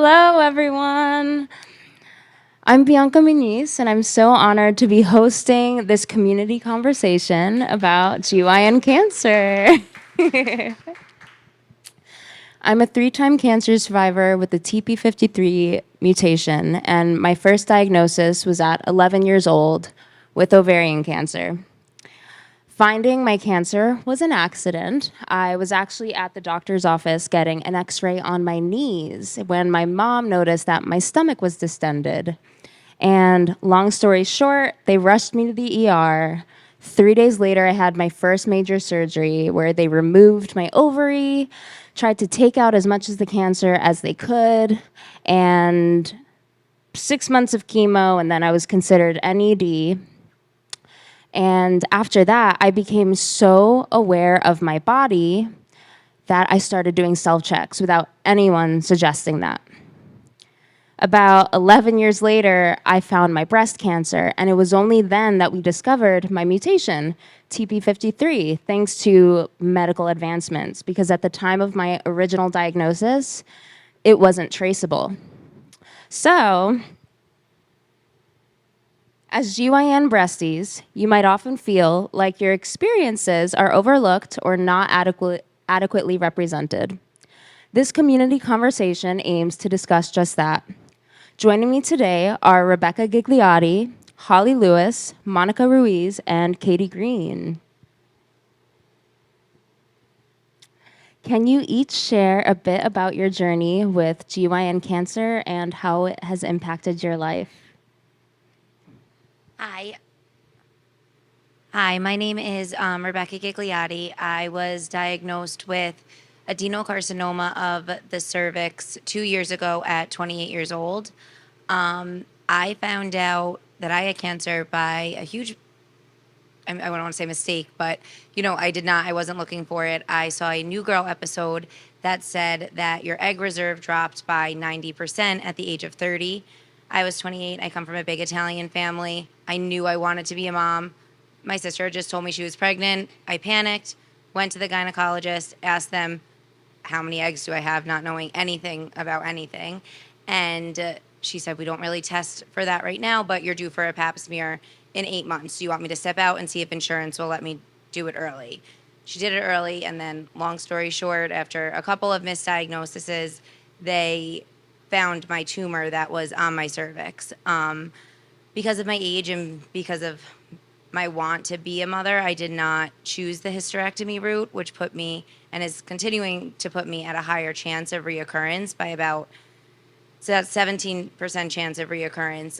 Hello, everyone. I'm Bianca Muniz, and I'm so honored to be hosting this community conversation about GYN cancer. I'm a three-time cancer survivor with the TP53 mutation, and my first diagnosis was at 11 years old with ovarian cancer. Finding my cancer was an accident. I was actually at the doctor's office getting an x-ray on my knees when my mom noticed that my stomach was distended. And long story short, they rushed me to the ER. 3 days later, I had my first major surgery where they removed my ovary, tried to take out as much of the cancer as they could, and 6 months of chemo, and then I was considered NED. And after that, I became so aware of my body that I started doing self-checks without anyone suggesting that. About 11 years later, I found my breast cancer, and it was only then that we discovered my mutation, TP53, thanks to medical advancements, because at the time of my original diagnosis, it wasn't traceable. So, as GYN breasties, you might often feel like your experiences are overlooked or not adequately represented. This community conversation aims to discuss just that. Joining me today are Rebecca Gigliotti, Holly Lewis, Monica Ruiz, and Katie Green. Can you each share a bit about your journey with GYN cancer and how it has impacted your life? Hi. Hi, my name is Rebecca Gigliotti. I was diagnosed with adenocarcinoma of the cervix 2 years ago at 28 years old. I found out that I had cancer by a huge, I don't want to say mistake, but I wasn't looking for it. I saw a New Girl episode that said that your egg reserve dropped by 90% at the age of 30. I was 28. I come from a big Italian family. I knew I wanted to be a mom. My sister just told me she was pregnant. I panicked, went to the gynecologist, asked them, how many eggs do I have, not knowing anything about anything. And she said, we don't really test for that right now, but you're due for a pap smear in 8 months. Do you want me to step out and see if insurance will let me do it early? She did it early, and then, long story short, after a couple of misdiagnoses, they found my tumor that was on my cervix. Because of my age and because of my want to be a mother, I did not choose the hysterectomy route, which put me and is continuing to put me at a higher chance of reoccurrence by so that's 17% chance of reoccurrence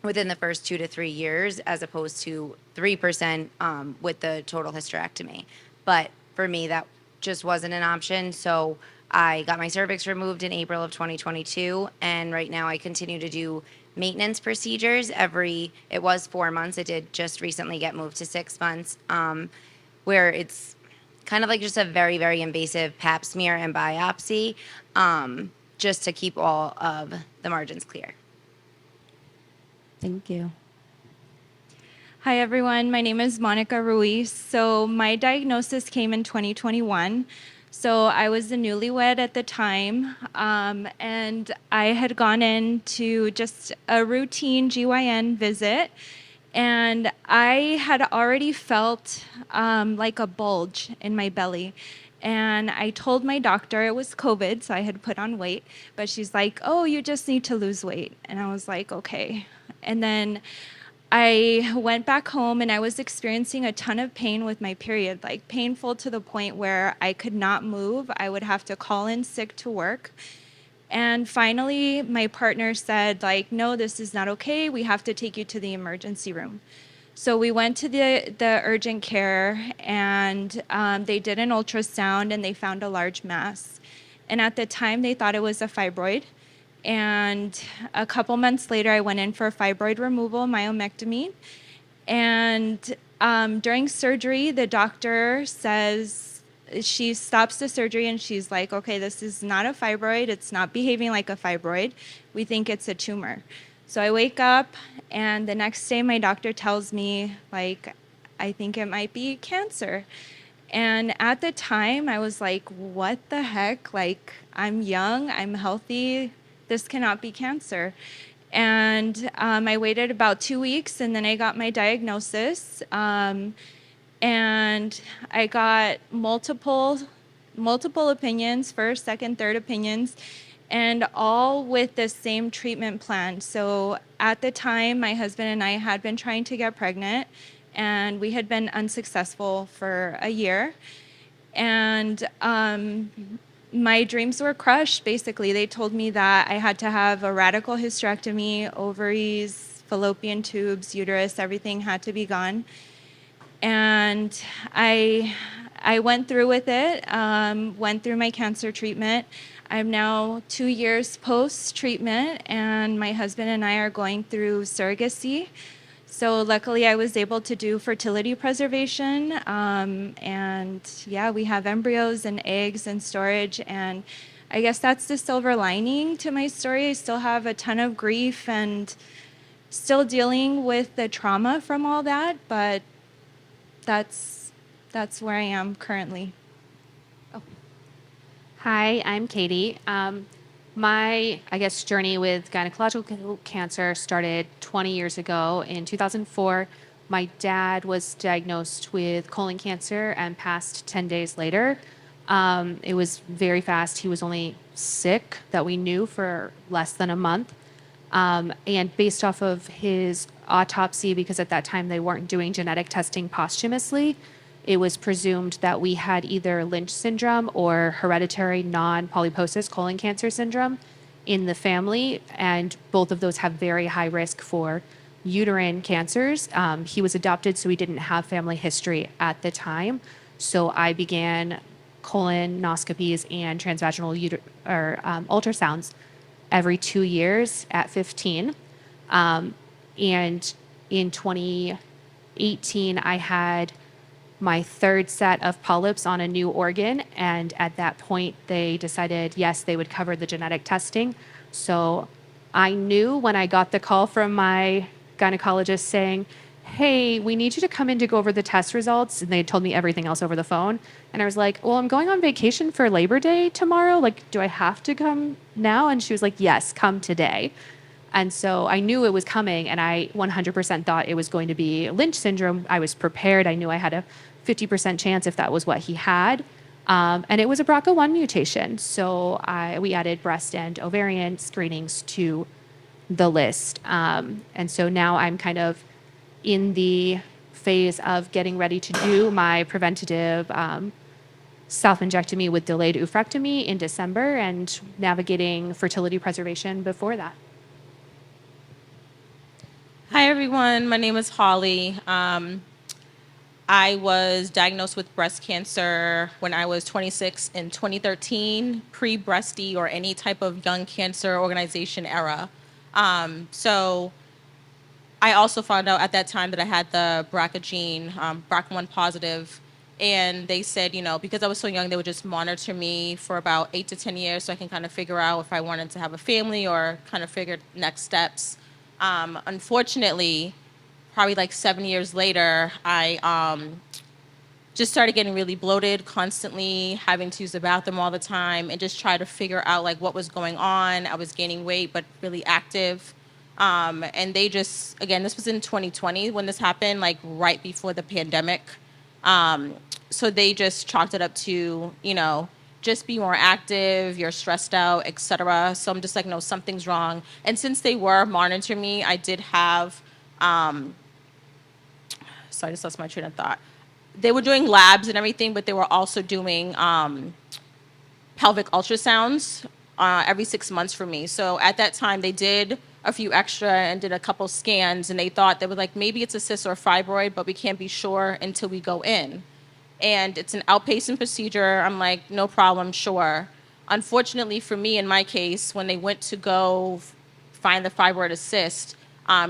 within the first 2 to 3 years, as opposed to 3% with the total hysterectomy. But for me, that just wasn't an option. So I got my cervix removed in April of 2022, and right now I continue to do maintenance procedures it was 4 months. It did just recently get moved to 6 months, where it's kind of like just a very, very invasive pap smear and biopsy, just to keep all of the margins clear. Thank you. Hi, everyone. My name is Monica Ruiz. So my diagnosis came in 2021. So I was a newlywed at the time, and I had gone into just a routine GYN visit, and I had already felt like a bulge in my belly. And I told my doctor it was COVID, so I had put on weight, but she's like, oh, you just need to lose weight. And I was like, okay. And then I went back home and I was experiencing a ton of pain with my period, like painful to the point where I could not move. I would have to call in sick to work. And finally, my partner said, like, no, this is not okay. We have to take you to the emergency room. So we went to the urgent care, and they did an ultrasound, and they found a large mass. And at the time, they thought it was a fibroid. And a couple months later, I went in for fibroid removal, myomectomy. And during surgery, the doctor says, she stops the surgery and she's like, okay, this is not a fibroid. It's not behaving like a fibroid. We think it's a tumor. So I wake up, and the next day my doctor tells me, like, I think it might be cancer. And at the time, I was like, what the heck? Like, I'm young, I'm healthy, this cannot be cancer. And I waited about 2 weeks, and then I got my diagnosis. And I got multiple opinions, first, second, third opinions, and all with the same treatment plan. So at the time, my husband and I had been trying to get pregnant, and we had been unsuccessful for a year. And my dreams were crushed, basically. They told me that I had to have a radical hysterectomy, ovaries, fallopian tubes, uterus, everything had to be gone. And I went through with it, went through my cancer treatment. I'm now 2 years post-treatment, and my husband and I are going through surrogacy. So luckily, I was able to do fertility preservation, and yeah, we have embryos and eggs in storage. And I guess that's the silver lining to my story. I still have a ton of grief and still dealing with the trauma from all that, but that's where I am currently. Hi, I'm Katie. My, I guess, journey with gynecological cancer started 20 years ago. In 2004, my dad was diagnosed with colon cancer and passed 10 days later. It was very fast. He was only sick that we knew for less than a month. And based off of his autopsy, because at that time they weren't doing genetic testing posthumously, it was presumed that we had either Lynch syndrome or hereditary non-polyposis colon cancer syndrome in the family. And both of those have very high risk for uterine cancers. He was adopted, so we didn't have family history at the time. So I began colonoscopies and transvaginal ultrasounds every 2 years at 15. And in 2018, I had my third set of polyps on a new organ. And at that point, they decided, yes, they would cover the genetic testing. So I knew when I got the call from my gynecologist saying, hey, we need you to come in to go over the test results. And they told me everything else over the phone. And I was like, well, I'm going on vacation for Labor Day tomorrow. Like, do I have to come now? And she was like, yes, come today. And so I knew it was coming, and I 100% thought it was going to be Lynch syndrome. I was prepared. I knew I had a 50% chance if that was what he had. And it was a BRCA1 mutation. So we added breast and ovarian screenings to the list. And so now I'm kind of in the phase of getting ready to do my preventative self-injectomy with delayed oophorectomy in December and navigating fertility preservation before that. Hi, everyone. My name is Holly. I was diagnosed with breast cancer when I was 26 in 2013, pre-Breastie or any type of young cancer organization era. So I also found out at that time that I had the BRCA gene, BRCA1 positive, and they said, you know, because I was so young, they would just monitor me for about 8 to 10 years so I can kind of figure out if I wanted to have a family or kind of figure next steps. Unfortunately, probably like 7 years later, I just started getting really bloated, constantly having to use the bathroom all the time, and just try to figure out like what was going on. I was gaining weight, but really active. And they just, again, this was in 2020 when this happened, like right before the pandemic. So they just chalked it up to, you know, just be more active, you're stressed out, etc. So I'm just like, no, something's wrong. And since they were monitoring me, I did have, sorry, I just lost my train of thought. They were doing labs and everything, but they were also doing pelvic ultrasounds every 6 months for me. So at that time, they did a few extra and did a couple scans, and they thought they were like, maybe it's a cyst or a fibroid, but we can't be sure until we go in. And it's an outpatient procedure. I'm like, no problem, sure. Unfortunately for me, in my case, when they went to go find the fibroid or cyst,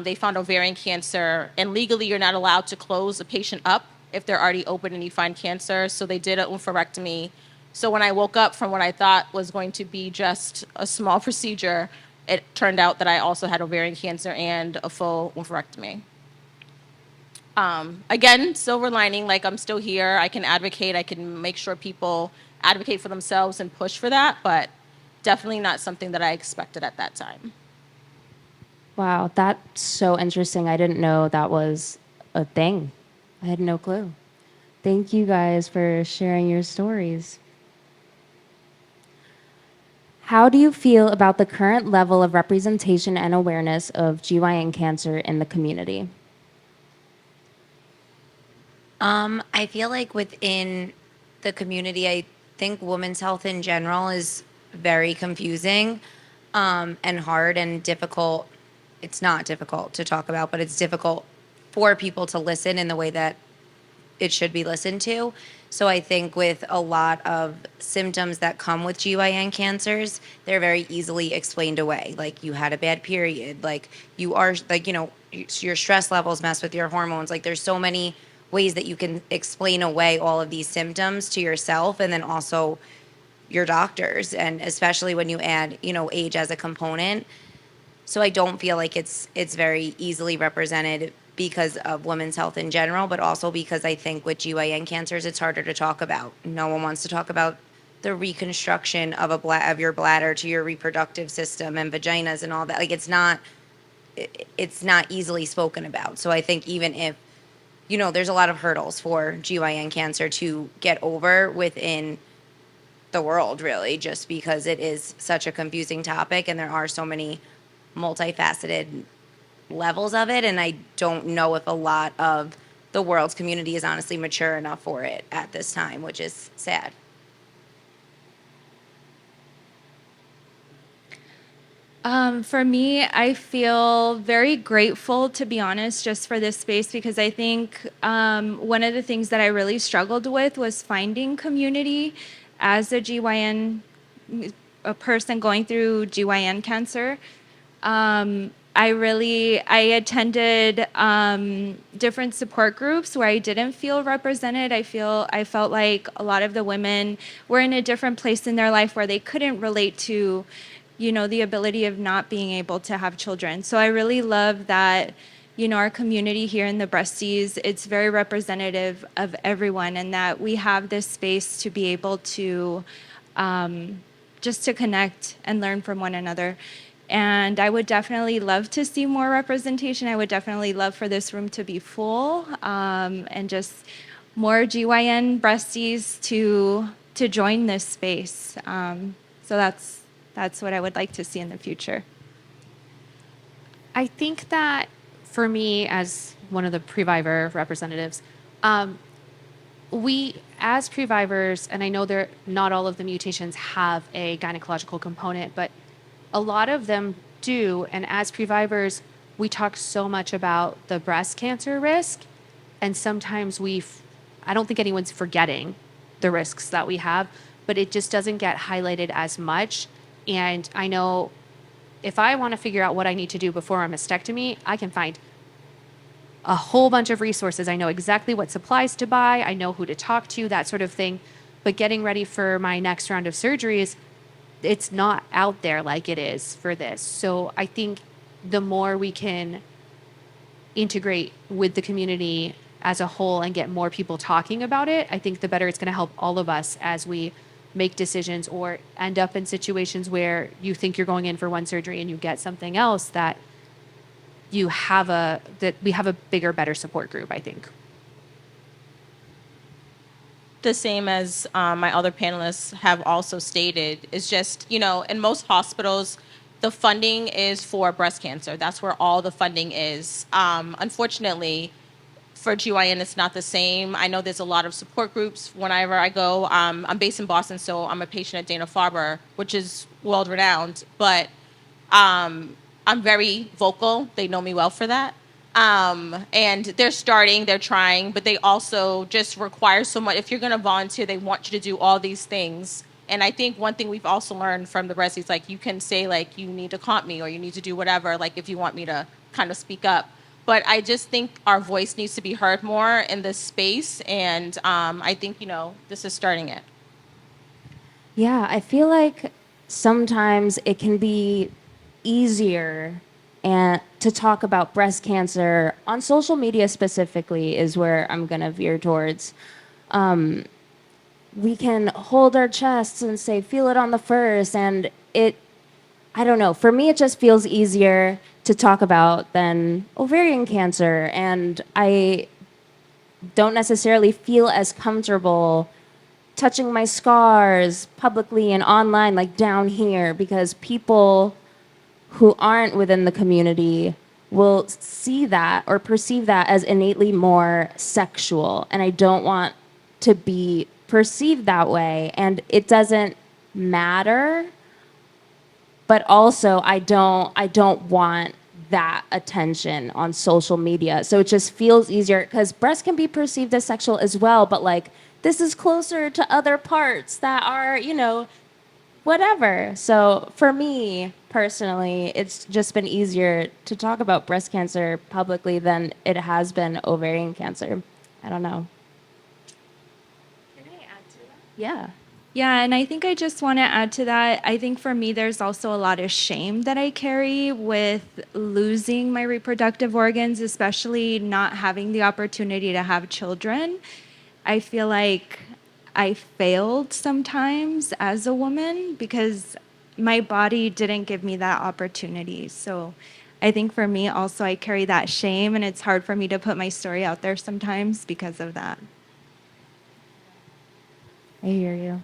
they found ovarian cancer. And legally, you're not allowed to close a patient up if they're already open and you find cancer. So they did an oophorectomy. So when I woke up from what I thought was going to be just a small procedure, it turned out that I also had ovarian cancer and a full oophorectomy. Again, silver lining, like I'm still here. I can advocate. I can make sure people advocate for themselves and push for that. But definitely not something that I expected at that time. Wow, that's so interesting. I didn't know that was a thing. I had no clue. Thank you guys for sharing your stories. How do you feel about the current level of representation and awareness of GYN cancer in the community? I feel like within the community, I think women's health in general is very confusing, and hard and difficult. It's not difficult to talk about, but it's difficult for people to listen in the way that it should be listened to. So I think with a lot of symptoms that come with GYN cancers, they're very easily explained away. Like you had a bad period, like you are like, your stress levels mess with your hormones. Like there's so many ways that you can explain away all of these symptoms to yourself and then also your doctors, and especially when you add, age as a component. So I don't feel like it's very easily represented because of women's health in general, but also because I think with GYN cancers, it's harder to talk about. No one wants to talk about the reconstruction of of your bladder to your reproductive system and vaginas and all that. Like it's not easily spoken about. So I think even if there's a lot of hurdles for GYN cancer to get over within the world, really, just because it is such a confusing topic and there are so many multifaceted levels of it. And I don't know if a lot of the world's community is honestly mature enough for it at this time, which is sad. For me, I feel very grateful, to be honest, just for this space because I think one of the things that I really struggled with was finding community as a GYN, a person going through GYN cancer. I attended different support groups where I didn't feel represented. I felt like a lot of the women were in a different place in their life where they couldn't relate to, the ability of not being able to have children. So I really love that, our community here in the Breasties, it's very representative of everyone, and that we have this space to be able to just to connect and learn from one another. And I would definitely love to see more representation. I would definitely love for this room to be full, and just more GYN breasties to join this space. So that's what I would like to see in the future. I think that for me, as one of the previvor representatives, we as previvors, and I know not all of the mutations have a gynecological component, but a lot of them do. And as previvors, we talk so much about the breast cancer risk, and sometimes I don't think anyone's forgetting the risks that we have, but it just doesn't get highlighted as much. And I know if I want to figure out what I need to do before a mastectomy, I can find a whole bunch of resources. I know exactly what supplies to buy. I know who to talk to, that sort of thing. But getting ready for my next round of surgeries, it's not out there like it is for this. So I think the more we can integrate with the community as a whole and get more people talking about it, I think the better it's going to help all of us as we make decisions or end up in situations where you think you're going in for one surgery and you get something else, that we have a bigger, better support group, I think. The same as my other panelists have also stated, is just, in most hospitals, the funding is for breast cancer. That's where all the funding is. Unfortunately, for GYN, it's not the same. I know there's a lot of support groups whenever I go. I'm based in Boston, so I'm a patient at Dana-Farber, which is world-renowned. But I'm very vocal. They know me well for that. And they're trying, but they also just require so much. If you're going to volunteer, they want you to do all these things. And I think one thing we've also learned from the Breasties, like you can say like you need to comp me or you need to do whatever, like if you want me to kind of speak up. But I just think our voice needs to be heard more in this space. And I think, this is starting it. Yeah, I feel like sometimes it can be easier and to talk about breast cancer on social media specifically is where I'm gonna veer towards. We can hold our chests and say, feel it on the first, and I don't know. For me, it just feels easier to talk about than ovarian cancer. And I don't necessarily feel as comfortable touching my scars publicly and online, like down here, because people who aren't within the community will see that or perceive that as innately more sexual. And I don't want to be perceived that way. And it doesn't matter, but also I don't want that attention on social media. So it just feels easier because breast can be perceived as sexual as well, but like this is closer to other parts that are, whatever. So for me personally, it's just been easier to talk about breast cancer publicly than it has been ovarian cancer. I don't know. Can I add to that? Yeah. Yeah, and I think I just want to add to that. I think for me, there's also a lot of shame that I carry with losing my reproductive organs, especially not having the opportunity to have children. I feel like I failed sometimes as a woman because my body didn't give me that opportunity. So I think for me, also, I carry that shame, and it's hard for me to put my story out there sometimes because of that. I hear you.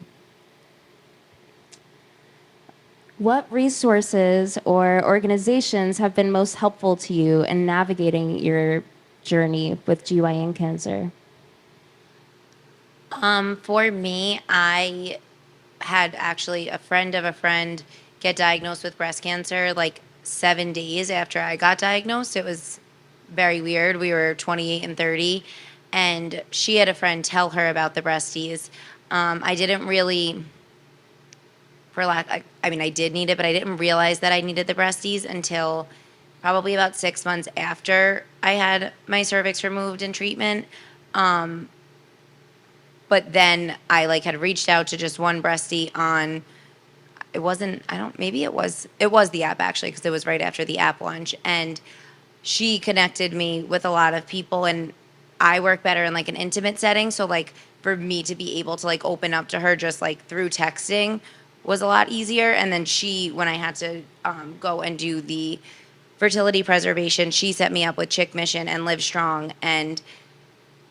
What resources or organizations have been most helpful to you in navigating your journey with GYN cancer? For me, I had actually a friend of a friend get diagnosed with breast cancer like 7 days after I got diagnosed. It was very weird. We were 28 and 30, and she had a friend tell her about the breasties. I didn't really, I mean, I did need it, but I didn't realize that I needed the breasties until probably about 6 months after I had my cervix removed in treatment. But then I like had reached out to just one breastie on, it wasn't, I don't, maybe it was the app actually, because it was right after the app launch. And she connected me with a lot of people, and I work better in like an intimate setting. So like for me to be able to like open up to her just like through texting was a lot easier. And then she, when I had to go and do the fertility preservation, she set me up with Chick Mission and Live Strong, and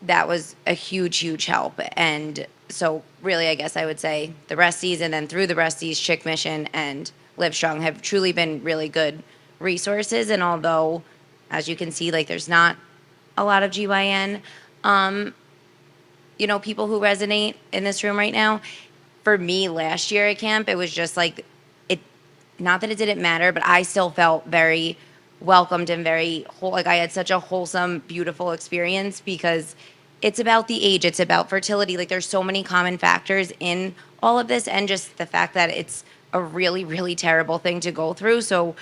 that was a huge, huge help. And so, really, I guess I would say the Breasties, and then through the Breasties, Chick Mission and Live Strong have truly been really good resources. And although, as you can see, like there's not a lot of GYN, people who resonate in this room right now. For me, last year at camp, it was just like it. Not that it didn't matter, but I still felt very welcomed and very like I had such a wholesome, beautiful experience because it's about the age, it's about fertility. Like there's so many common factors in all of this, and just the fact that it's a really, really terrible thing to go through. So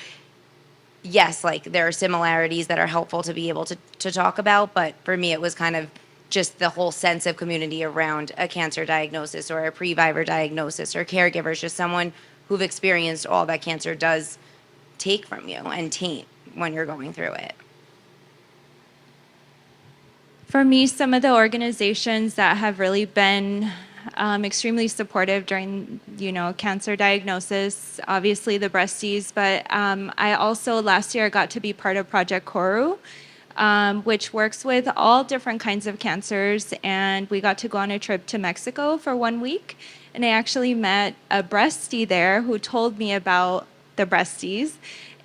yes, like there are similarities that are helpful to be able to talk about, but for me, it was kind of just the whole sense of community around a cancer diagnosis or a previvor diagnosis or caregivers, just someone who've experienced all that cancer does take from you and taint when you're going through it. For me, some of the organizations that have really been extremely supportive during, cancer diagnosis, obviously the Breasties, but I also last year got to be part of Project Koru, which works with all different kinds of cancers, and we got to go on a trip to Mexico for 1 week, and I actually met a Breastie there who told me about the Breasties,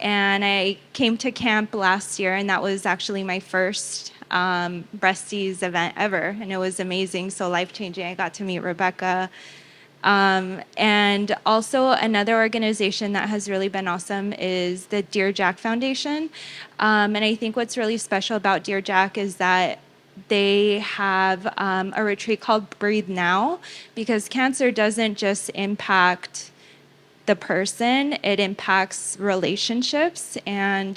and I came to camp last year, and that was actually my first Breasties event ever, and it was amazing, so life-changing. I got to meet Rebecca. And also another organization that has really been awesome is the Dear Jack Foundation. And I think what's really special about Dear Jack is that they have a retreat called Breathe Now, because cancer doesn't just impact the person, it impacts relationships. And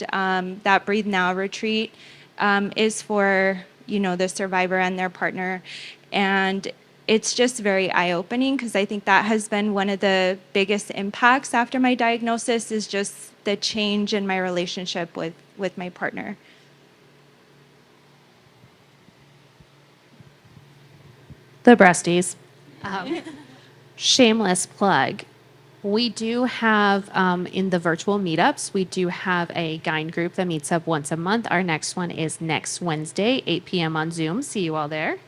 that Breathe Now retreat is for, the survivor and their partner. And it's just very eye-opening, because I think that has been one of the biggest impacts after my diagnosis, is just the change in my relationship with my partner. The Breasties. Shameless plug. We do have, in the virtual meetups, we do have a Gyne group that meets up once a month. Our next one is next Wednesday, 8 p.m. on Zoom. See you all there.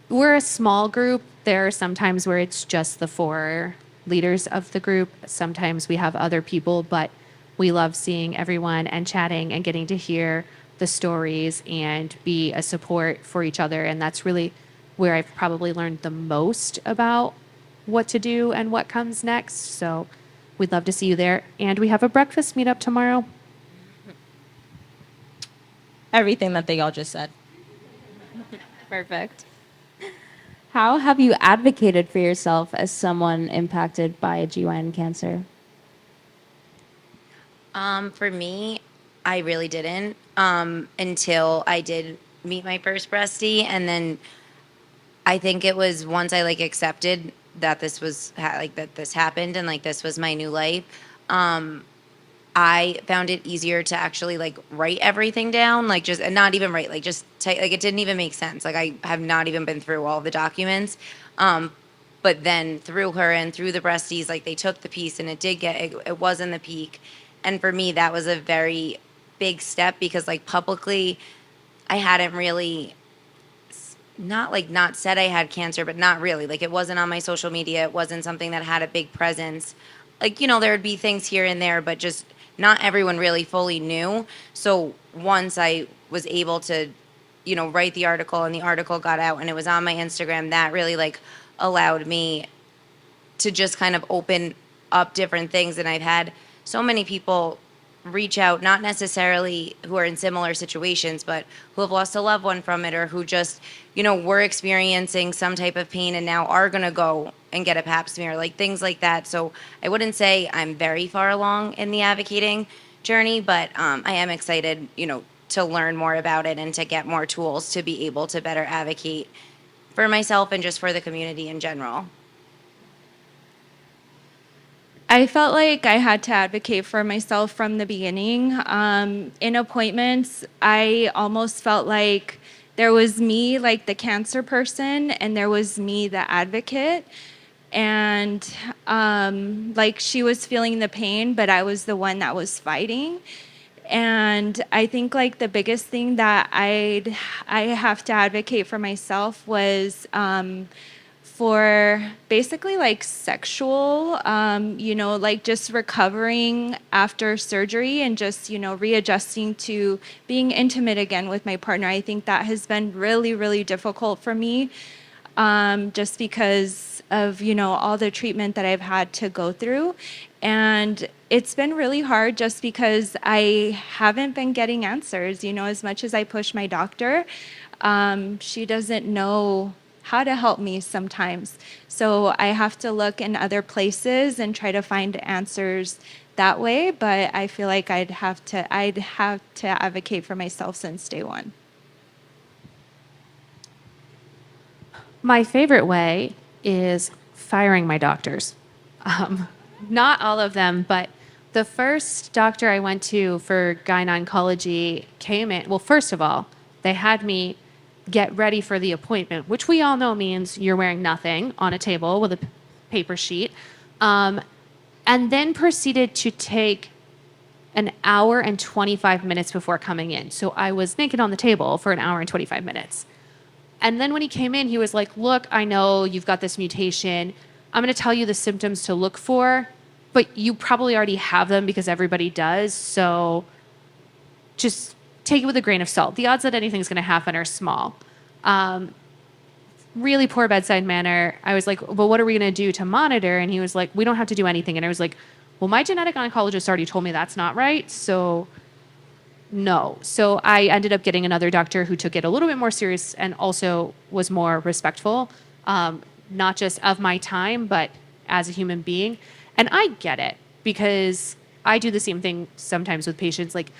We're a small group. There are some times where it's just the 4 leaders of the group. Sometimes we have other people, but we love seeing everyone and chatting and getting to hear the stories and be a support for each other. And that's really where I've probably learned the most about what to do and what comes next. So we'd love to see you there. And we have a breakfast meetup tomorrow. Everything that they all just said. Perfect. How have you advocated for yourself as someone impacted by GYN cancer? For me, I really didn't until I did meet my first breastie, and then I think it was once I like accepted that this was that this happened and like this was my new life. I found it easier to actually like write everything down, like just and not even write, like just like it didn't even make sense. Like I have not even been through all the documents. But then through her and through the breasties, like they took the piece and it did get it was in the peak, and for me that was a very big step because like publicly, I hadn't really not said I had cancer, but not really. Like it wasn't on my social media. It wasn't something that had a big presence. Like, there would be things here and there, but just not everyone really fully knew. So once I was able to, write the article and the article got out and it was on my Instagram, that really like allowed me to just kind of open up different things. And I've had so many people reach out, not necessarily who are in similar situations, but who have lost a loved one from it or who just, were experiencing some type of pain and now are going to go and get a pap smear, like things like that. So I wouldn't say I'm very far along in the advocating journey, but I am excited, to learn more about it and to get more tools to be able to better advocate for myself and just for the community in general. I felt like I had to advocate for myself from the beginning. In appointments, I almost felt like there was me, like the cancer person, and there was me, the advocate. And like she was feeling the pain, but I was the one that was fighting. And I think like the biggest thing that I have to advocate for myself was for basically like sexual, like just recovering after surgery and just, readjusting to being intimate again with my partner. I think that has been really, really difficult for me, just because of, all the treatment that I've had to go through. And it's been really hard just because I haven't been getting answers, as much as I push my doctor. She doesn't know how to help me sometimes. So I have to look in other places and try to find answers that way. But I feel like I'd have to advocate for myself since day one. My favorite way is firing my doctors. Not all of them, but the first doctor I went to for gynecology came in. Well, first of all, they had me get ready for the appointment, which we all know means you're wearing nothing on a table with a paper sheet, and then proceeded to take an hour and 25 minutes before coming in. So I was naked on the table for an hour and 25 minutes. And then when he came in, he was like, look, I know you've got this mutation. I'm going to tell you the symptoms to look for, but you probably already have them because everybody does. So just take it with a grain of salt. The odds that anything's going to happen are small. Really poor bedside manner. I was like, well, what are we going to do to monitor? And he was like, we don't have to do anything. And I was like, well, my genetic oncologist already told me that's not right. So no. So I ended up getting another doctor who took it a little bit more serious and also was more respectful, not just of my time, but as a human being. And I get it because I do the same thing sometimes with patients. Like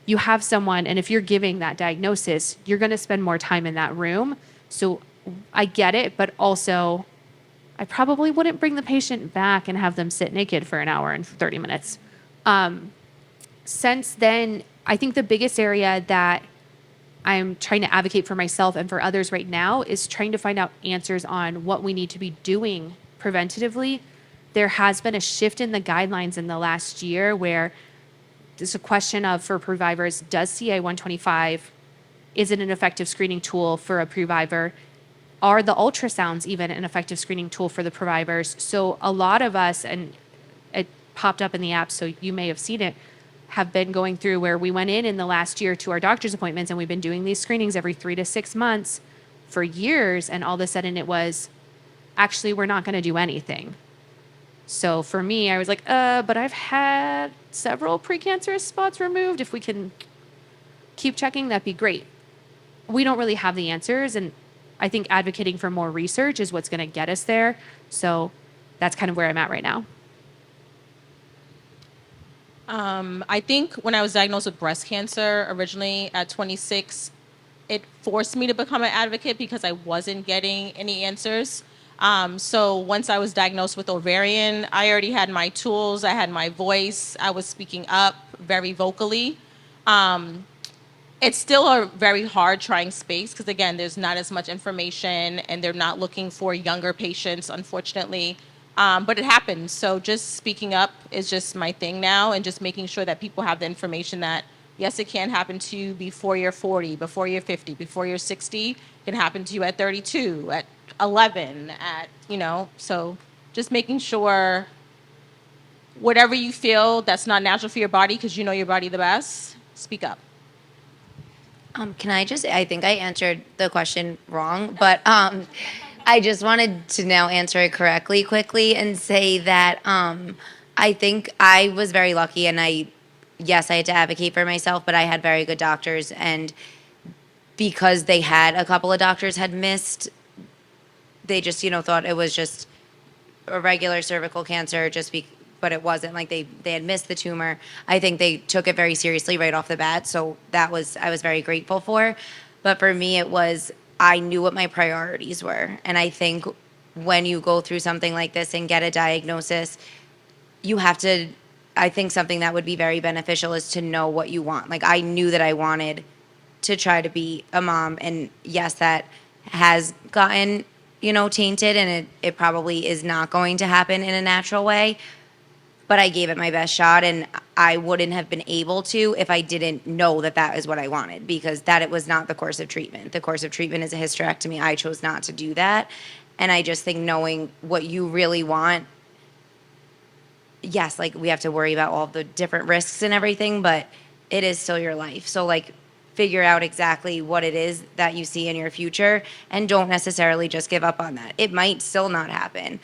you have someone, and if you're giving that diagnosis, you're going to spend more time in that room. So I get it, but also I probably wouldn't bring the patient back and have them sit naked for an hour and 30 minutes. Since then, I think the biggest area that I'm trying to advocate for myself and for others right now is trying to find out answers on what we need to be doing preventatively there has been a shift in the guidelines in the last year where there's a question of, for previvors, does CA 125, is it an effective screening tool for a previvor? Are the ultrasounds even an effective screening tool for the previvors? So a lot of us, and it popped up in the app, so you may have seen it, have been going through where we went in the last year to our doctor's appointments, and we've been doing these screenings every 3 to 6 months for years, and all of a sudden it was, actually, we're not going to do anything. So for me, I was like, but I've had several precancerous spots removed. If we can keep checking, that'd be great. We don't really have the answers, and I think advocating for more research is what's going to get us there. So that's kind of where I'm at right now. I think when I was diagnosed with breast cancer originally at 26, it forced me to become an advocate because I wasn't getting any answers. So once I was diagnosed with ovarian, I already had my tools. I had my voice. I was speaking up very vocally. It's still a very hard trying space because, again, there's not as much information and they're not looking for younger patients, unfortunately. But it happens. So just speaking up is just my thing now, and just making sure that people have the information that, yes, it can happen to you before you're 40, before you're 50, before you're 60. It can happen to you at 32, at 11, so just making sure whatever you feel that's not natural for your body, because you know your body the best, speak up. Can I just, I think I answered the question wrong, but I just wanted to now answer it correctly quickly and say that I think I was very lucky, and yes, I had to advocate for myself, but I had very good doctors, and because they had, a couple of doctors had missed, they just, thought it was just a regular cervical cancer, but it wasn't. Like they had missed the tumor. I think they took it very seriously right off the bat. So I was very grateful for. But for me, I knew what my priorities were. And I think when you go through something like this and get a diagnosis, you have to, I think something that would be very beneficial is to know what you want. Like I knew that I wanted to try to be a mom. And yes, that has gotten, tainted, and it probably is not going to happen in a natural way. But I gave it my best shot, and I wouldn't have been able to if I didn't know that is what I wanted, because it was not the course of treatment. The course of treatment is a hysterectomy. I chose not to do that. And I just think knowing what you really want, yes, like we have to worry about all the different risks and everything, but it is still your life. So like figure out exactly what it is that you see in your future, and don't necessarily just give up on that. It might still not happen.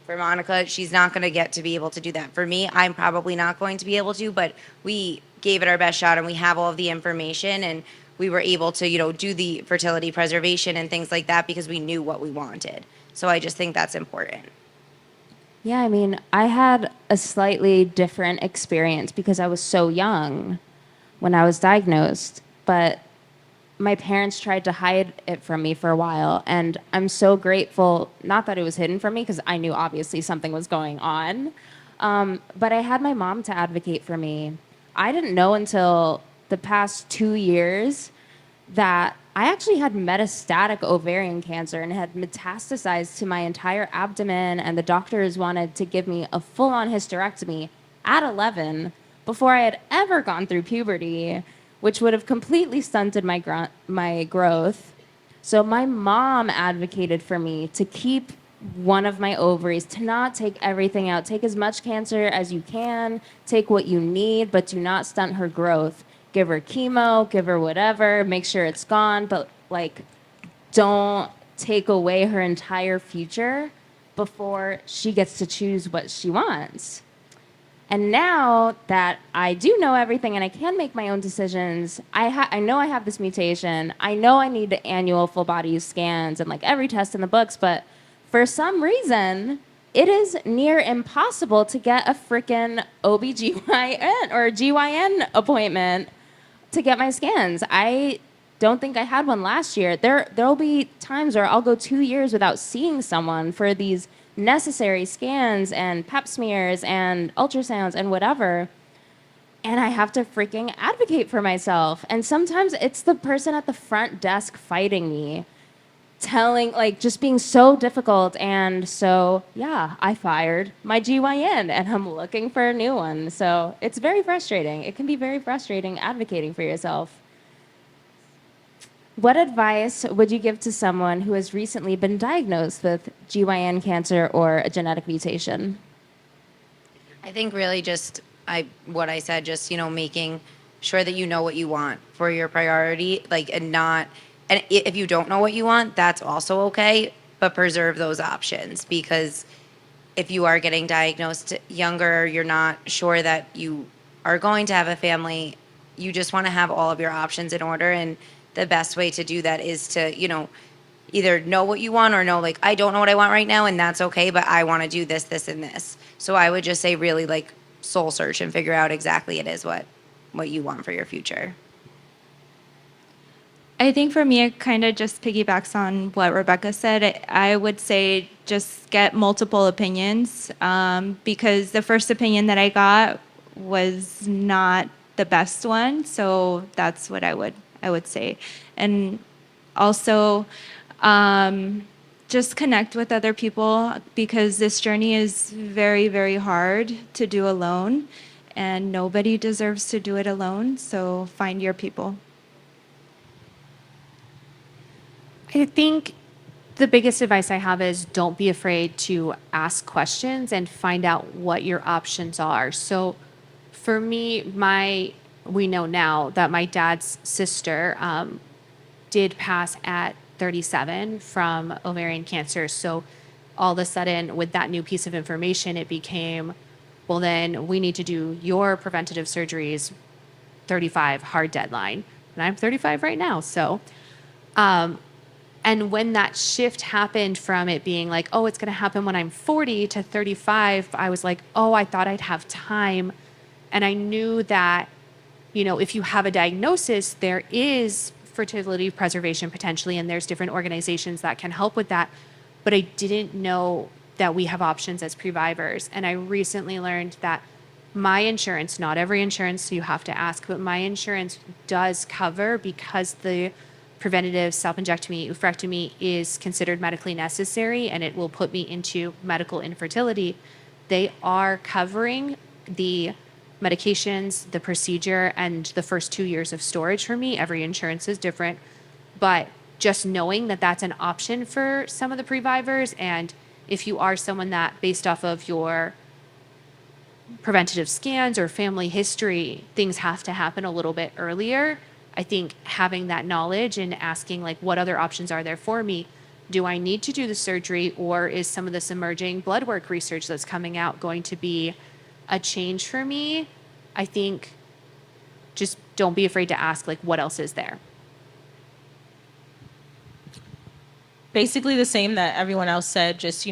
For Monica, she's not going to get to be able to do that. For me, I'm probably not going to be able to, but we gave it our best shot, and we have all of the information, and we were able to, do the fertility preservation and things like that because we knew what we wanted. So I just think that's important. Yeah, I mean, I had a slightly different experience because I was so young when I was diagnosed, but my parents tried to hide it from me for a while, and I'm so grateful, not that it was hidden from me, because I knew obviously something was going on, but I had my mom to advocate for me. I didn't know until the past 2 years that I actually had metastatic ovarian cancer and had metastasized to my entire abdomen, and the doctors wanted to give me a full-on hysterectomy at 11 before I had ever gone through puberty, which would have completely stunted my growth. So my mom advocated for me to keep one of my ovaries, to not take everything out. Take as much cancer as you can, take what you need, but do not stunt her growth. Give her chemo, give her whatever, make sure it's gone, but like, don't take away her entire future before she gets to choose what she wants. And now that I do know everything and I can make my own decisions, I know I have this mutation. I know I need annual full body scans and like every test in the books, but for some reason, it is near impossible to get a freaking OBGYN or GYN appointment to get my scans. I don't think I had one last year. There'll be times where I'll go 2 years without seeing someone for these necessary scans and pap smears and ultrasounds and whatever. And I have to freaking advocate for myself. And sometimes it's the person at the front desk fighting me telling, like, just being so difficult. And so, yeah, I fired my GYN and I'm looking for a new one. So it's very frustrating. It can be very frustrating advocating for yourself. What advice would you give to someone who has recently been diagnosed with GYN cancer or a genetic mutation? I think really just what I said, just making sure that you know what you want for your priority, like, and if you don't know what you want, that's also okay, but preserve those options, because if you are getting diagnosed younger, you're not sure that you are going to have a family, you just want to have all of your options in order. And the best way to do that is to, either know what you want or know, like, I don't know what I want right now, and that's okay, but I want to do this, this, and this. So I would just say really like soul search and figure out exactly it is what you want for your future. I think for me, it kind of just piggybacks on what Rebecca said. I would say just get multiple opinions, because the first opinion that I got was not the best one. So that's what I would say, and also just connect with other people, because this journey is very, very hard to do alone, and nobody deserves to do it alone. So find your people. I think the biggest advice I have is don't be afraid to ask questions and find out what your options are. So for me, we know now that my dad's sister did pass at 37 from ovarian cancer. So all of a sudden, with that new piece of information, it became, well, then we need to do your preventative surgeries 35 hard deadline. And I'm 35 right now. So, and when that shift happened from it being like, oh, it's going to happen when I'm 40 to 35, I was like, oh, I thought I'd have time. And I knew that, if you have a diagnosis, there is fertility preservation potentially, and there's different organizations that can help with that. But I didn't know that we have options as previvors. And I recently learned that my insurance, not every insurance, so you have to ask, but my insurance does cover, because the preventative self-injectomy, oophorectomy is considered medically necessary and it will put me into medical infertility. They are covering the medications, the procedure, and the first 2 years of storage for me. Every insurance is different, but just knowing that that's an option for some of the previvors, and if you are someone that, based off of your preventative scans or family history, things have to happen a little bit earlier. I think having that knowledge and asking, like, what other options are there for me? Do I need to do the surgery, or is some of this emerging blood work research that's coming out going to be a change for me? I think just don't be afraid to ask, like, what else is there? Basically the same that everyone else said. Just,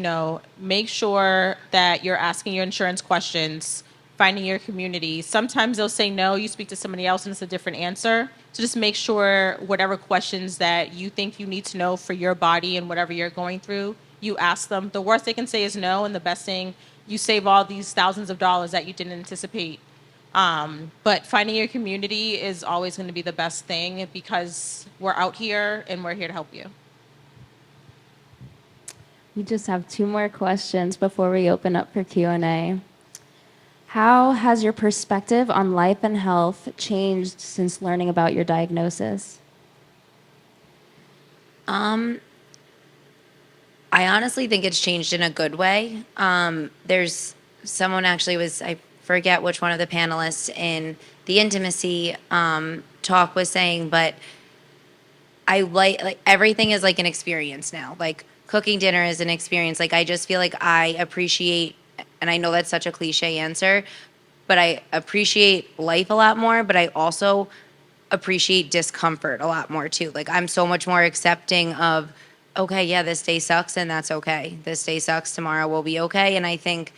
make sure that you're asking your insurance questions, finding your community. Sometimes they'll say no, you speak to somebody else and it's a different answer. So just make sure whatever questions that you think you need to know for your body and whatever you're going through, you ask them. The worst they can say is no, and the best thing, you save all these thousands of dollars that you didn't anticipate. But finding your community is always going to be the best thing, because we're out here and we're here to help you. We just have 2 more questions before we open up for Q&A. How has your perspective on life and health changed since learning about your diagnosis? I honestly think it's changed in a good way. There's someone actually I forget which one of the panelists in the intimacy talk was saying, but I like everything is like an experience now. Like cooking dinner is an experience. Like I just feel like I appreciate, and I know that's such a cliche answer, but I appreciate life a lot more, but I also appreciate discomfort a lot more too. Like I'm so much more accepting of, okay, yeah, this day sucks and that's okay. This day sucks, tomorrow will be okay. And I think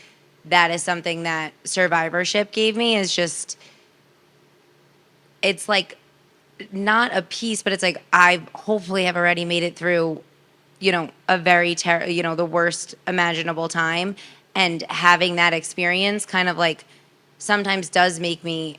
that is something that survivorship gave me, is just, it's like not a peace, but it's like I hopefully have already made it through, a very the worst imaginable time, and having that experience kind of like sometimes does make me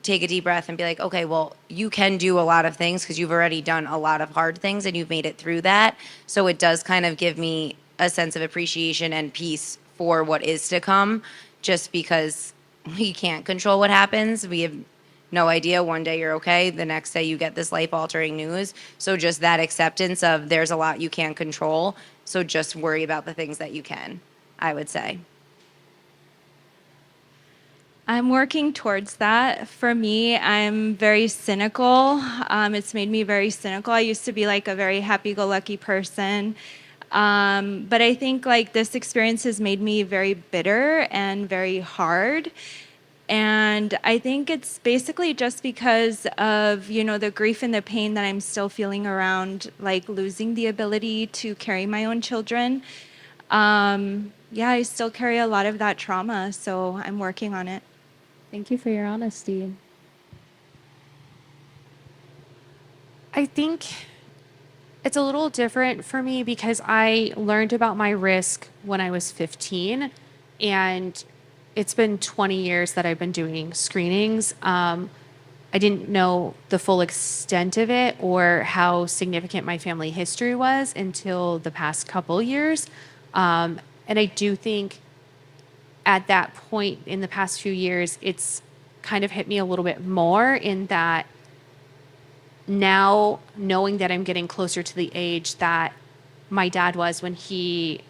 take a deep breath and be like, okay, well, you can do a lot of things because you've already done a lot of hard things and you've made it through that. So it does kind of give me a sense of appreciation and peace for what is to come, just because we can't control what happens. We have no idea. One day you're okay, the next day you get this life altering news. So just that acceptance of there's a lot you can't control. So just worry about the things that you can, I would say. I'm working towards that. For me, I'm very cynical. It's made me very cynical. I used to be like a very happy-go-lucky person. But I think like this experience has made me very bitter and very hard. And I think it's basically just because of, you know, the grief and the pain that I'm still feeling around like losing the ability to carry my own children. Yeah, I still carry a lot of that trauma, so I'm working on it. Thank you for your honesty. I think it's a little different for me because I learned about my risk when I was 15, and it's been 20 years that I've been doing screenings. I didn't know the full extent of it or how significant my family history was until the past couple years. And I do think at that point in the past few years, it's kind of hit me a little bit more in that now knowing that I'm getting closer to the age that my dad was when he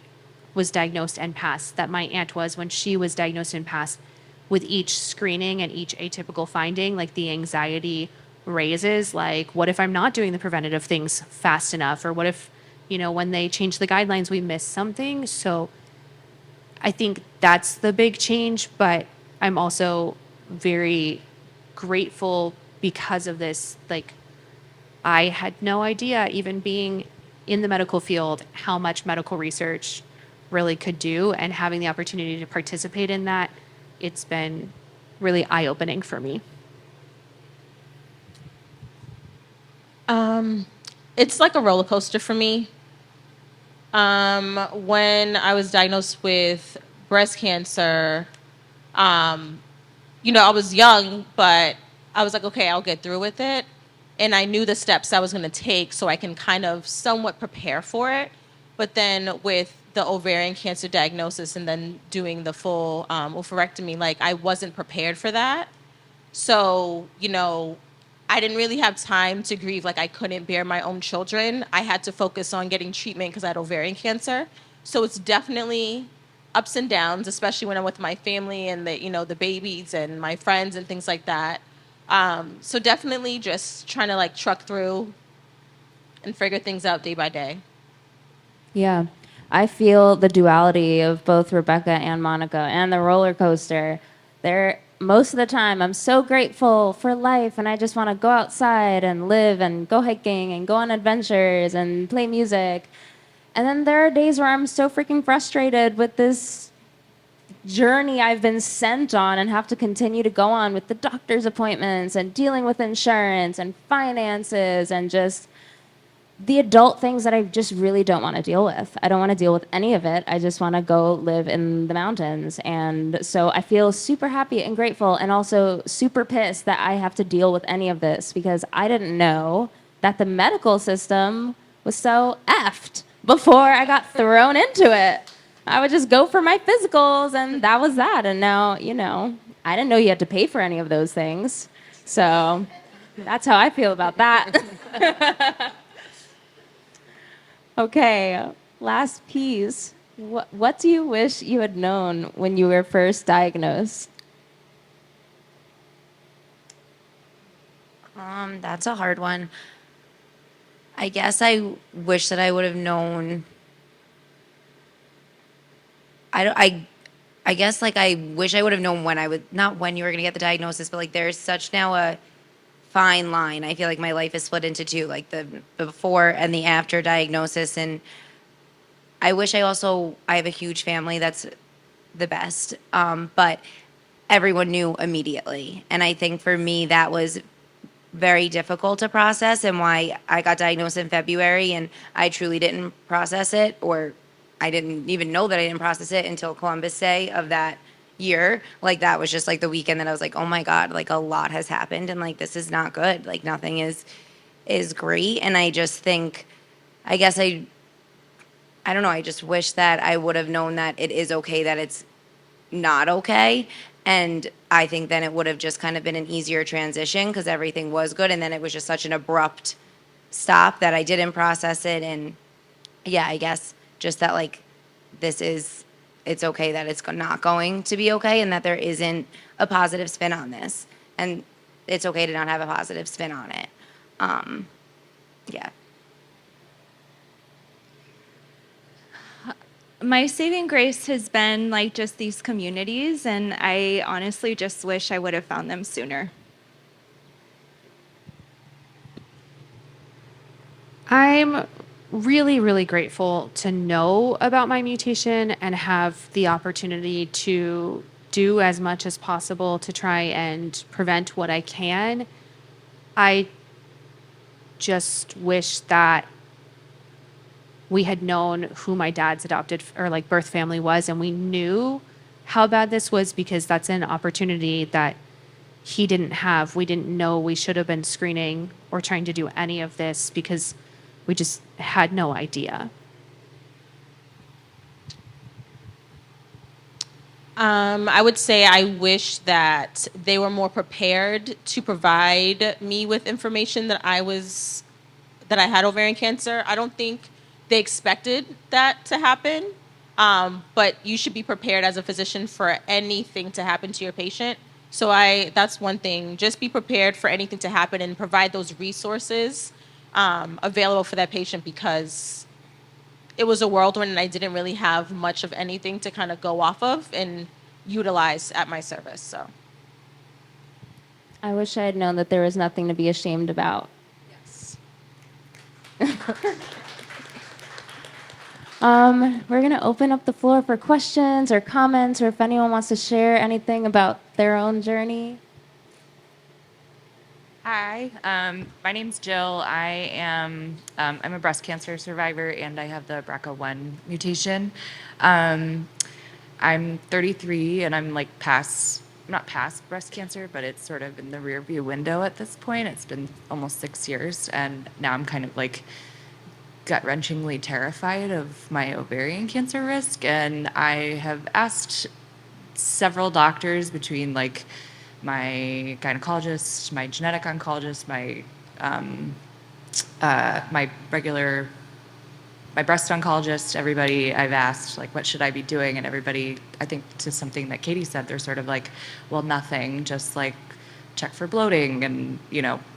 was diagnosed and passed, that my aunt was when she was diagnosed and passed, with each screening and each atypical finding, like the anxiety raises, like, what if I'm not doing the preventative things fast enough? Or what if, you know, when they change the guidelines, we miss something? So I think that's the big change, but I'm also very grateful because of this. Like, I had no idea, even being in the medical field, how much medical research really could do, and having the opportunity to participate in that, it's been really eye-opening for me. It's like a roller coaster for me. When I was diagnosed with breast cancer, you know, I was young, but I was like, okay, I'll get through with it. And I knew the steps I was going to take so I can kind of somewhat prepare for it. But then with the ovarian cancer diagnosis and then doing the full oophorectomy, like I wasn't prepared for that. So, you know, I didn't really have time to grieve. Like I couldn't bear my own children. I had to focus on getting treatment because I had ovarian cancer. So it's definitely ups and downs, especially when I'm with my family and the, you know, the babies and my friends and things like that. So definitely just trying to like truck through and figure things out day by day. Yeah. I feel the duality of both Rebecca and Monica and the roller coaster. They're most of the time I'm so grateful for life and I just want to go outside and live and go hiking and go on adventures and play music. And then there are days where I'm so freaking frustrated with this journey I've been sent on and have to continue to go on with the doctor's appointments and dealing with insurance and finances and just the adult things that I just really don't want to deal with. I don't want to deal with any of it. I just want to go live in the mountains. And so I feel super happy and grateful and also super pissed that I have to deal with any of this because I didn't know that the medical system was so effed before I got thrown into it. I would just go for my physicals and that was that. And now, you know, I didn't know you had to pay for any of those things. So that's how I feel about that. Okay, last piece. What do you wish you had known when you were first diagnosed? That's a hard one. I guess I wish that I would have known. I don't. I guess like I wish I would have known when I would not when you were gonna get the diagnosis, but like there's such now a fine line. I feel like my life is split into two, like the before and the after diagnosis. And I wish I have a huge family that's the best, but everyone knew immediately. And I think for me, that was very difficult to process and why I got diagnosed in February and I truly didn't process it, or I didn't even know that I didn't process it until Columbus Day of that year. Like that was just like the weekend that I was like, oh my God, like a lot has happened and like this is not good. Like nothing is great. And I just think, I guess I don't know, I just wish that I would have known that it is okay, that it's not okay. And I think then it would have just kind of been an easier transition because everything was good. And then it was just such an abrupt stop that I didn't process it. And yeah, I guess just that like this is, it's okay that it's not going to be okay and that there isn't a positive spin on this. And it's okay to not have a positive spin on it. Yeah. My saving grace has been like just these communities, and I honestly just wish I would have found them sooner. I'm really, really grateful to know about my mutation and have the opportunity to do as much as possible to try and prevent what I can. I just wish that we had known who my dad's adopted or like birth family was and we knew how bad this was, because that's an opportunity that he didn't have. We didn't know we should have been screening or trying to do any of this because we just had no idea. I would say I wish that they were more prepared to provide me with information that I had ovarian cancer. I don't think they expected that to happen. But you should be prepared as a physician for anything to happen to your patient. So that's one thing. Just be prepared for anything to happen and provide those resources available for that patient, because it was a whirlwind and I didn't really have much of anything to kind of go off of and utilize at my service. So I wish I had known that there was nothing to be ashamed about. yes. We're going to open up the floor for questions or comments, or if anyone wants to share anything about their own journey. Hi, my name's Jill. I'm a breast cancer survivor, and I have the BRCA1 mutation. I'm 33, and I'm like not past breast cancer, but it's sort of in the rear view window at this point. It's been almost 6 years, and now I'm kind of like gut-wrenchingly terrified of my ovarian cancer risk. And I have asked several doctors, between like my gynecologist, my genetic oncologist, my breast oncologist, everybody I've asked, like, what should I be doing? And everybody, I think to something that Katie said, they're sort of like, well, nothing, just like check for bloating and,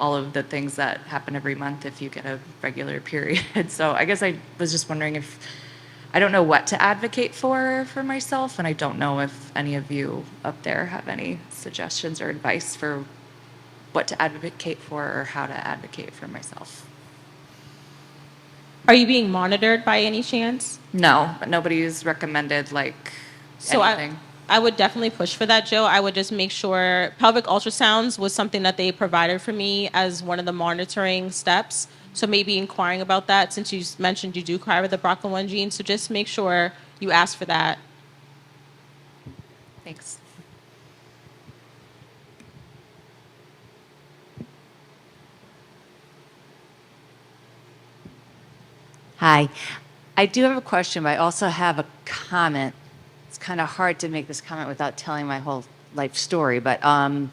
all of the things that happen every month if you get a regular period. So I guess I was just wondering if, I don't know what to advocate for myself, and I don't know if any of you up there have any suggestions or advice for what to advocate for or how to advocate for myself. Are you being monitored by any chance? No, but nobody's recommended like So anything. I would definitely push for that, Jill. I would just make sure pelvic ultrasounds was something that they provided for me as one of the monitoring steps. So maybe inquiring about that, since you mentioned you do carry the BRCA1 gene. So just make sure you ask for that. Thanks. Hi. I do have a question, but I also have a comment. It's kind of hard to make this comment without telling my whole life story, but when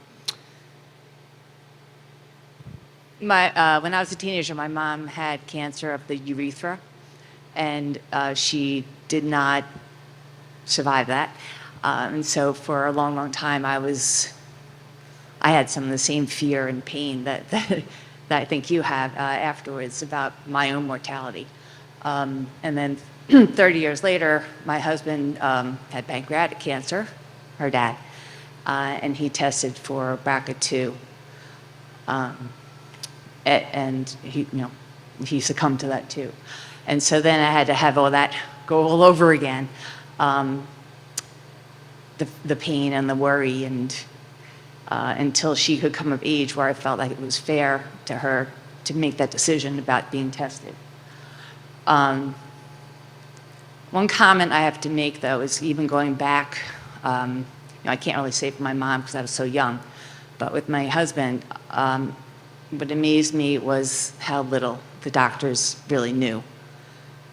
I was a teenager, my mom had cancer of the urethra, and she did not survive that. And so for a long, long time, I had some of the same fear and pain that I think you have afterwards about my own mortality. And then 30 years later, my husband had pancreatic cancer, her dad, and he tested for BRCA2. And he succumbed to that too. And so then I had to have all that go all over again. The pain and the worry, and until she could come of age where I felt like it was fair to her to make that decision about being tested. One comment I have to make, though, is even going back I can't really say for my mom because I was so young, but with my husband, what amazed me was how little the doctors really knew.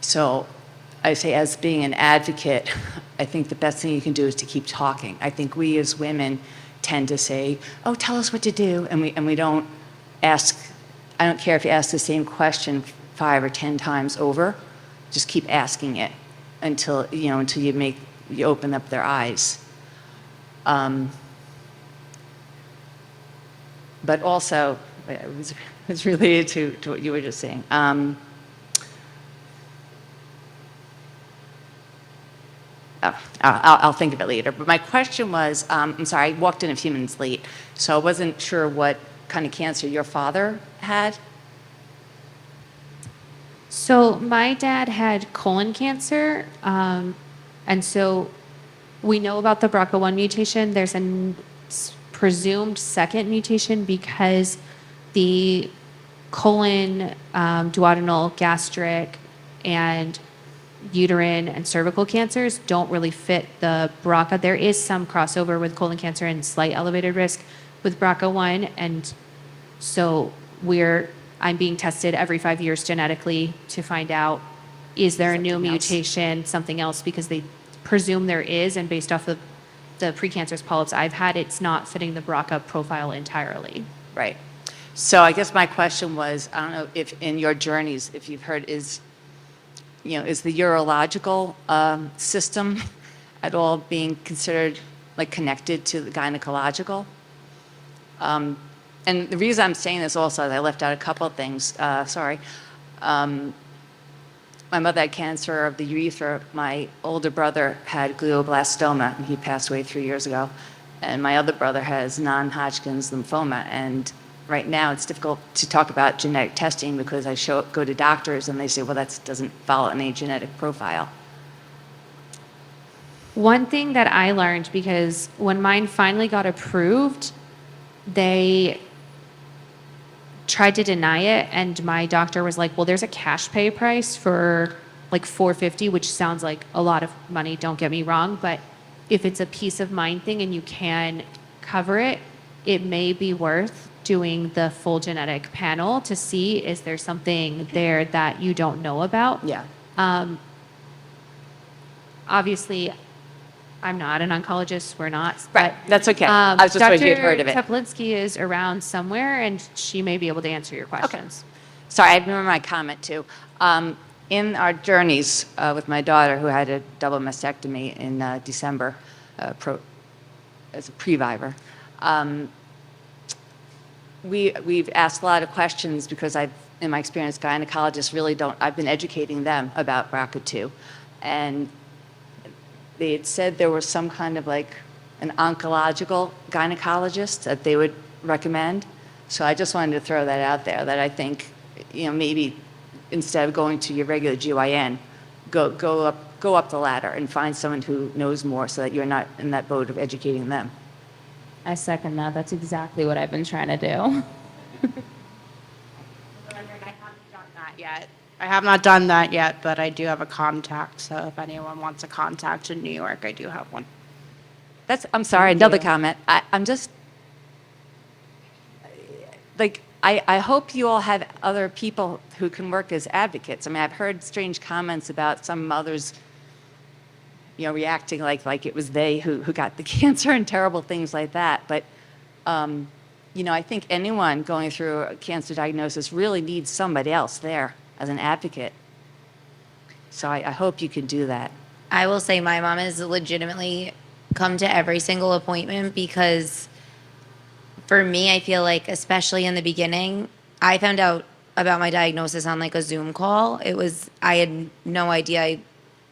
So I say, as being an advocate, I think the best thing you can do is to keep talking. I think we as women tend to say, oh, tell us what to do, and we don't ask. I don't care if you ask the same question 5 or 10 times over, just keep asking it until you open up their eyes. But also, it was related to what you were just saying. I'll think of it later. But my question was, I'm sorry, I walked in a few minutes late, so I wasn't sure what kind of cancer your father had. So my dad had colon cancer, and so we know about the BRCA1 mutation. There's a presumed second mutation because the colon, duodenal, gastric, and uterine and cervical cancers don't really fit the BRCA. There is some crossover with colon cancer and slight elevated risk with BRCA1, and so I'm being tested every 5 years genetically to find out, is there a new mutation, something else, because they presume there is, and based off of the precancerous polyps I've had, it's not fitting the BRCA profile entirely. Right. So I guess my question was, I don't know if in your journeys, if you've heard, is the urological system at all being considered like connected to the gynecological? And the reason I'm saying this also is I left out a couple of things. Sorry. My mother had cancer of the urethra. My older brother had glioblastoma, and he passed away 3 years ago. And my other brother has non-Hodgkin's lymphoma. And right now it's difficult to talk about genetic testing because I go to doctors and they say, well, that doesn't follow any genetic profile. One thing that I learned, because when mine finally got approved, they tried to deny it, and my doctor was like, well, there's a cash pay price for like $450, which sounds like a lot of money, don't get me wrong, but if it's a peace of mind thing and you can cover it, it may be worth doing the full genetic panel to see, is there something there that you don't know about? Yeah. Obviously, I'm not an oncologist, we're not. Right, but, that's okay. I was just wondering if you'd heard of it. Dr. Teplinsky is around somewhere, and she may be able to answer your questions. Sorry, I remember my comment too. In our journeys with my daughter, who had a double mastectomy in December as a previvor, we've asked a lot of questions because in my experience, gynecologists really don't, I've been educating them about BRCA2. And they had said there was some kind of like an oncological gynecologist that they would recommend. So I just wanted to throw that out there, that I think, maybe instead of going to your regular GYN, go up the ladder and find someone who knows more so that you're not in that boat of educating them. I second that. That's exactly what I've been trying to do. I have not done that yet, but I do have a contact. So if anyone wants a contact in New York, I do have one. I'm sorry, another comment. I'm just, like, I hope you all have other people who can work as advocates. I mean, I've heard strange comments about some mothers, reacting like it was they who got the cancer and terrible things like that. But, I think anyone going through a cancer diagnosis really needs somebody else there as an advocate. So I hope you can do that. I will say my mom has legitimately come to every single appointment because for me, I feel like, especially in the beginning, I found out about my diagnosis on like a Zoom call. I had no idea. I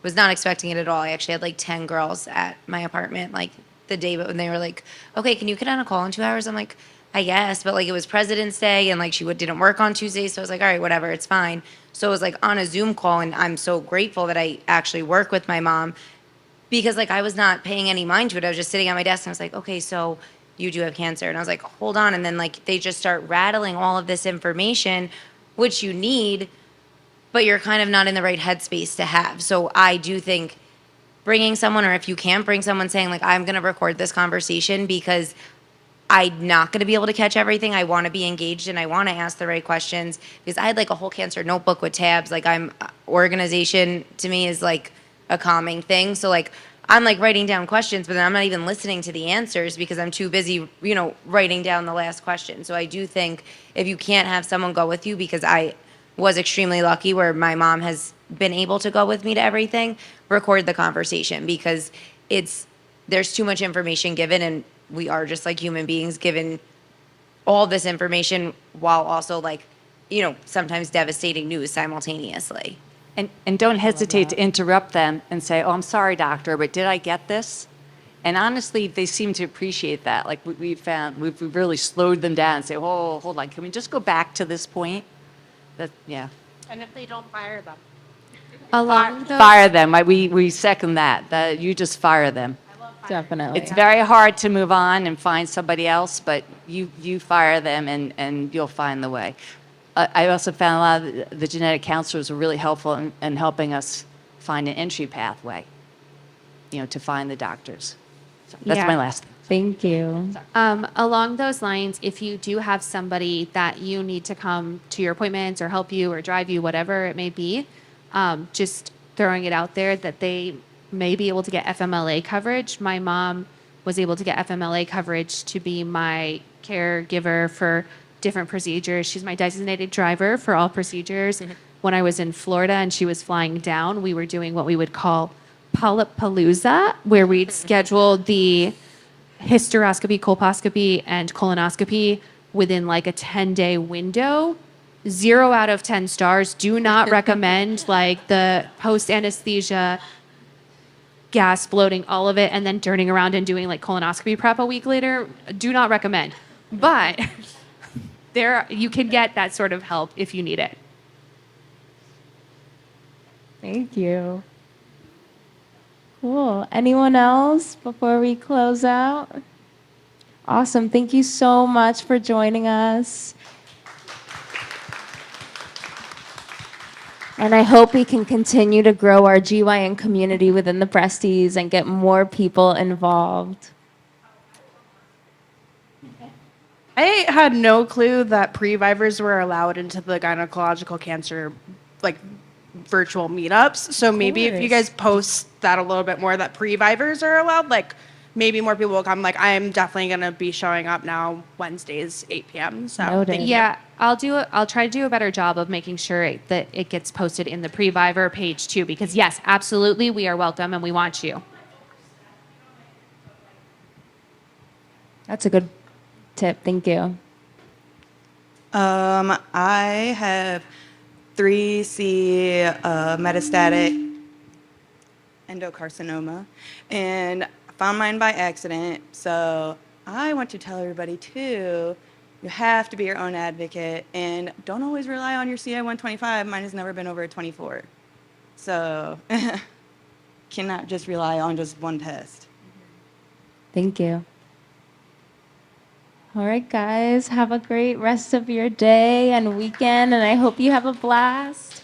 was not expecting it at all. I actually had like 10 girls at my apartment like the day, but when they were like, okay, can you get on a call in 2 hours? I'm like, I guess, but like it was President's Day and like she didn't work on Tuesdays, so I was like, all right, whatever, it's fine. So it was like on a Zoom call, and I'm so grateful that I actually work with my mom because like I was not paying any mind to it. I was just sitting at my desk and I was like, okay, so you do have cancer, and I was like, hold on, and then like they just start rattling all of this information, which you need, but you're kind of not in the right headspace to have. So I do think bringing someone, or if you can't bring someone, saying like, I'm going to record this conversation because I'm not going to be able to catch everything. I want to be engaged and I want to ask the right questions, because I had like a whole cancer notebook with tabs. Like, organization to me is like a calming thing. So like, I'm like writing down questions, but then I'm not even listening to the answers because I'm too busy, writing down the last question. So I do think if you can't have someone go with you, because I was extremely lucky where my mom has been able to go with me to everything, record the conversation, because there's too much information given, and we are just like human beings given all this information while also like, sometimes devastating news simultaneously. And don't hesitate to interrupt them and say, "Oh, I'm sorry, doctor, but did I get this?" And honestly, they seem to appreciate that. Like we've found, we've really slowed them down and say, "Oh, hold on, can we just go back to this point?" Yeah. And if they don't fire them? Along those, Fire them. We second that. You just fire them. Definitely. It's very hard to move on and find somebody else, but you fire them and you'll find the way. I also found a lot of the genetic counselors were really helpful in helping us find an entry pathway, to find the doctors. So that's Yeah. my last thing. Thank you. along those lines, if you do have somebody that you need to come to your appointments or help you or drive you, whatever it may be, just throwing it out there that they may be able to get FMLA coverage. My mom was able to get FMLA coverage to be my caregiver for different procedures. She's my designated driver for all procedures. When I was in Florida and she was flying down, we were doing what we would call polypalooza, where we'd schedule the hysteroscopy, colposcopy, and colonoscopy within like a 10-day window. 0 out of 10 stars. Do not recommend like the post anesthesia, gas, bloating, all of it, and then turning around and doing like colonoscopy prep a week later. Do not recommend. But you can get that sort of help if you need it. Thank you. Cool. Anyone else before we close out? Awesome. Thank you so much for joining us. And I hope we can continue to grow our GYN community within the Breasties and get more people involved. I had no clue that previvors were allowed into the gynecological cancer, like, virtual meetups. So maybe if you guys post that a little bit more, that previvors are allowed, like, maybe more people will come. Like, I'm definitely going to be showing up now Wednesdays, 8 p.m. So Noted. thank you. Yeah, I'll try to do a better job of making sure that it gets posted in the Previvor page too, because yes, absolutely, we are welcome and we want you. That's a good tip. Thank you. I have 3C metastatic endocarcinoma, and I found mine by accident. So I want to tell everybody too, you have to be your own advocate, and don't always rely on your CI 125. Mine has never been over a 24. So cannot just rely on just one test. Thank you. All right, guys. Have a great rest of your day and weekend, and I hope you have a blast.